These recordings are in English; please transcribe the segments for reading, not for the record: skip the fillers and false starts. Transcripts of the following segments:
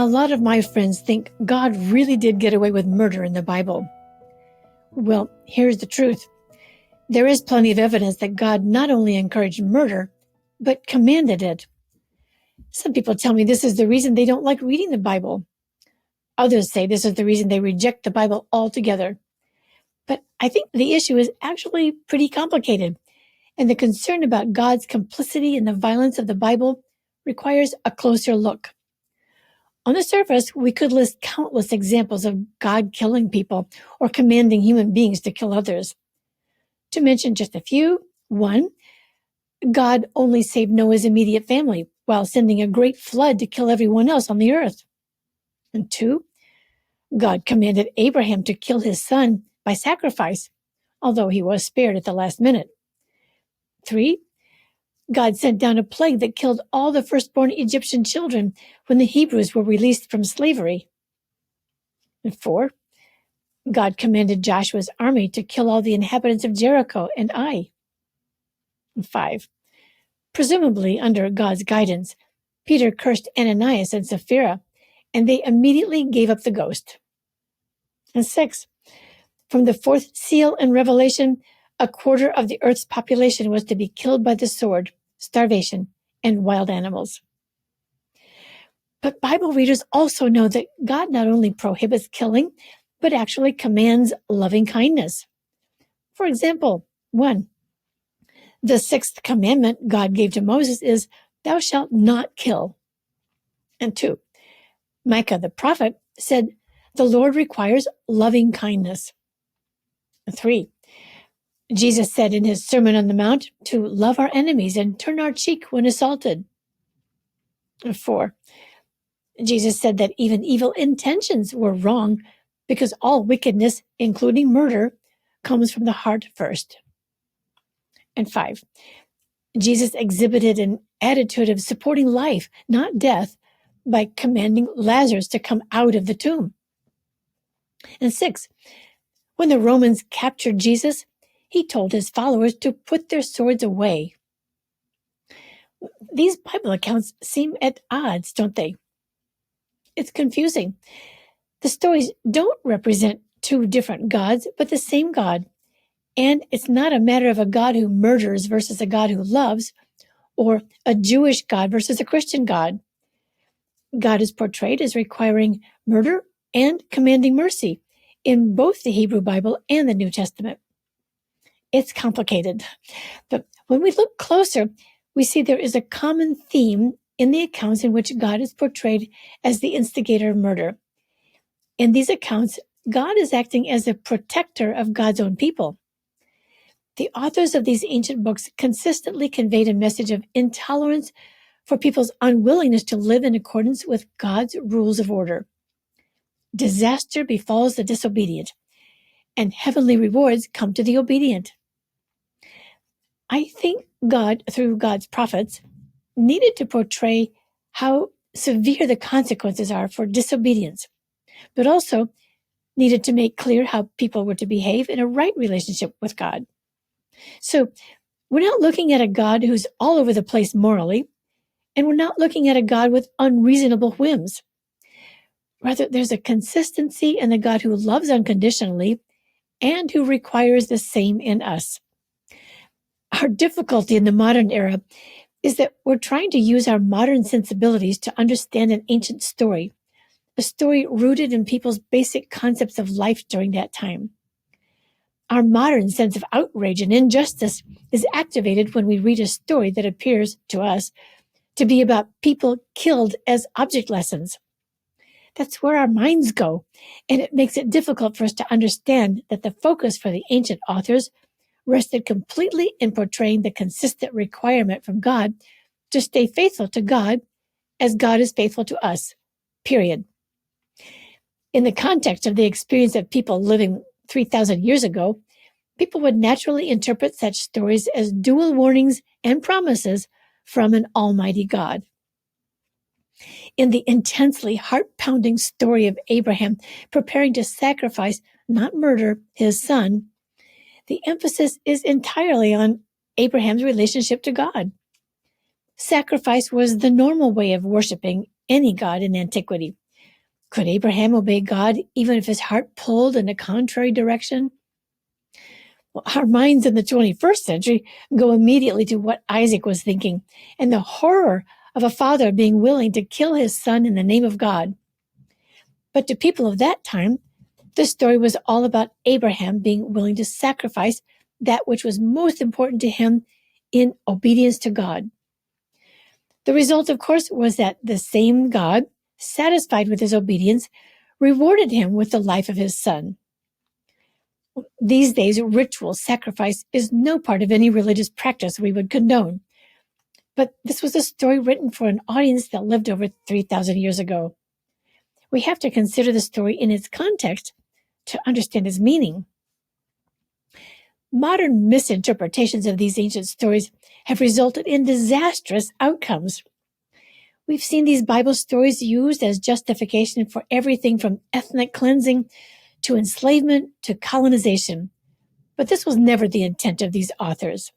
A lot of my friends think God really did get away with murder in the Bible. Well, here's the truth. There is plenty of evidence that God not only encouraged murder, but commanded it. Some people tell me this is the reason they don't like reading the Bible. Others say this is the reason they reject the Bible altogether. But I think the issue is actually pretty complicated, and the concern about God's complicity in the violence of the Bible requires a closer look. On the surface, we could list countless examples of God killing people or commanding human beings to kill others. To mention just a few, 1, God only saved Noah's immediate family while sending a great flood to kill everyone else on the earth. And 2, God commanded Abraham to kill his son by sacrifice, although he was spared at the last minute. 3, God sent down a plague that killed all the firstborn Egyptian children when the Hebrews were released from slavery. And 4, God commanded Joshua's army to kill all the inhabitants of Jericho and Ai. And 5, presumably under God's guidance, Peter cursed Ananias and Sapphira, and they immediately gave up the ghost. And 6, from the 4th seal in Revelation, a quarter of the earth's population was to be killed by the sword, starvation, and wild animals. But Bible readers also know that God not only prohibits killing, but actually commands loving kindness. For example, 1, the 6th commandment God gave to Moses is, "Thou shalt not kill." And 2, Micah the prophet said, "The Lord requires loving kindness." And 3, Jesus said in his Sermon on the Mount to love our enemies and turn our cheek when assaulted. And 4, Jesus said that even evil intentions were wrong because all wickedness, including murder, comes from the heart first. And 5, Jesus exhibited an attitude of supporting life, not death, by commanding Lazarus to come out of the tomb. And 6, when the Romans captured Jesus, he told his followers to put their swords away. These Bible accounts seem at odds, don't they? It's confusing. The stories don't represent two different gods, but the same God. And it's not a matter of a God who murders versus a God who loves, or a Jewish God versus a Christian God. God is portrayed as requiring murder and commanding mercy in both the Hebrew Bible and the New Testament. It's complicated, but when we look closer, we see there is a common theme in the accounts in which God is portrayed as the instigator of murder. In these accounts, God is acting as a protector of God's own people. The authors of these ancient books consistently conveyed a message of intolerance for people's unwillingness to live in accordance with God's rules of order. Disaster befalls the disobedient, and heavenly rewards come to the obedient. I think God, through God's prophets, needed to portray how severe the consequences are for disobedience, but also needed to make clear how people were to behave in a right relationship with God. So we're not looking at a God who's all over the place morally, and we're not looking at a God with unreasonable whims. Rather, there's a consistency in the God who loves unconditionally and who requires the same in us. Our difficulty in the modern era is that we're trying to use our modern sensibilities to understand an ancient story, a story rooted in people's basic concepts of life during that time. Our modern sense of outrage and injustice is activated when we read a story that appears to us to be about people killed as object lessons. That's where our minds go, and it makes it difficult for us to understand that the focus for the ancient authors rested completely in portraying the consistent requirement from God to stay faithful to God as God is faithful to us, period. In the context of the experience of people living 3,000 years ago, people would naturally interpret such stories as dual warnings and promises from an almighty God. In the intensely heart-pounding story of Abraham preparing to sacrifice, not murder, his son, the emphasis is entirely on Abraham's relationship to God. Sacrifice was the normal way of worshiping any god in antiquity, Could Abraham obey God even if his heart pulled in a contrary direction? Well, our minds in the 21st century go immediately to what Isaac was thinking and the horror of a father being willing to kill his son in the name of God. But to people of that time, this story was all about Abraham being willing to sacrifice that which was most important to him in obedience to God. The result, of course, was that the same God, satisfied with his obedience, rewarded him with the life of his son. These days, ritual sacrifice is no part of any religious practice we would condone. But this was a story written for an audience that lived over 3,000 years ago. We have to consider the story in its context to understand its meaning. Modern misinterpretations of these ancient stories have resulted in disastrous outcomes. We've seen these Bible stories used as justification for everything from ethnic cleansing to enslavement to colonization. But this was never the intent of these authors.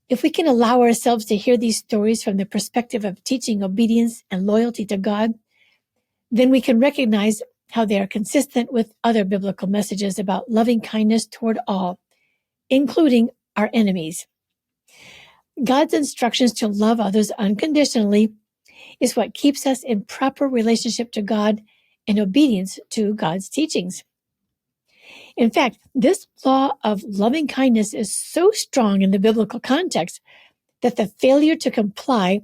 If we can allow ourselves to hear these stories from the perspective of teaching obedience and loyalty to God, then we can recognize how they are consistent with other biblical messages about loving kindness toward all, including our enemies. God's instructions to love others unconditionally is what keeps us in proper relationship to God and obedience to God's teachings. In fact, this law of loving kindness is so strong in the biblical context that the failure to comply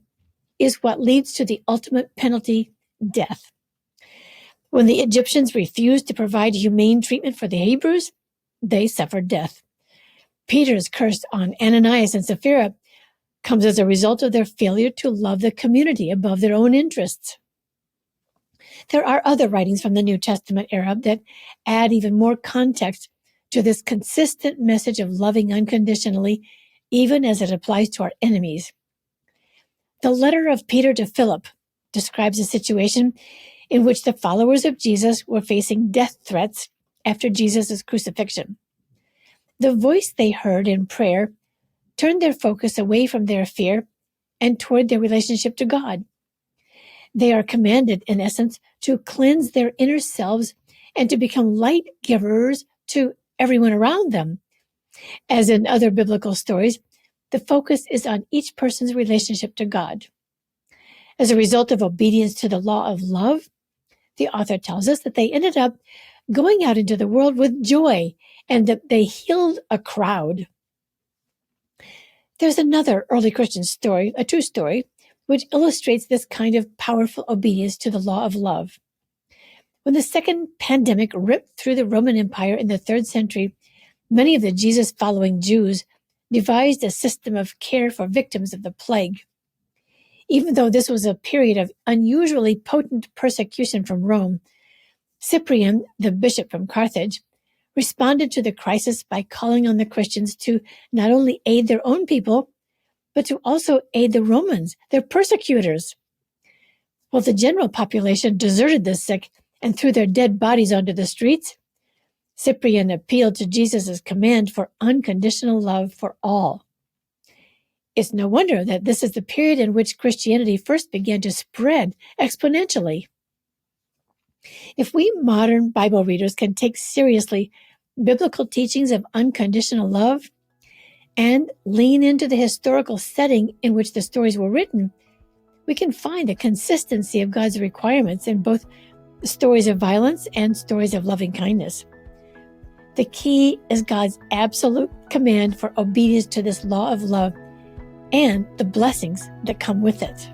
is what leads to the ultimate penalty, death. When the Egyptians refused to provide humane treatment for the Hebrews, they suffered death. Peter's curse on Ananias and Sapphira comes as a result of their failure to love the community above their own interests. There are other writings from the New Testament era that add even more context to this consistent message of loving unconditionally, even as it applies to our enemies. The letter of Peter to Philip describes a situation in which the followers of Jesus were facing death threats after Jesus' crucifixion. The voice they heard in prayer turned their focus away from their fear and toward their relationship to God. They are commanded, in essence, to cleanse their inner selves and to become light givers to everyone around them. As in other biblical stories, the focus is on each person's relationship to God. As a result of obedience to the law of love, the author tells us that they ended up going out into the world with joy and that they healed a crowd. There's another early Christian story, a true story, which illustrates this kind of powerful obedience to the law of love. When the second pandemic ripped through the Roman Empire in the 3rd century, many of the Jesus-following Jews devised a system of care for victims of the plague. Even though this was a period of unusually potent persecution from Rome, Cyprian, the bishop from Carthage, responded to the crisis by calling on the Christians to not only aid their own people, but to also aid the Romans, their persecutors. While the general population deserted the sick and threw their dead bodies onto the streets, Cyprian appealed to Jesus' command for unconditional love for all. It's no wonder that this is the period in which Christianity first began to spread exponentially. If we modern Bible readers can take seriously biblical teachings of unconditional love and lean into the historical setting in which the stories were written, we can find a consistency of God's requirements in both stories of violence and stories of loving kindness. The key is God's absolute command for obedience to this law of love and the blessings that come with it.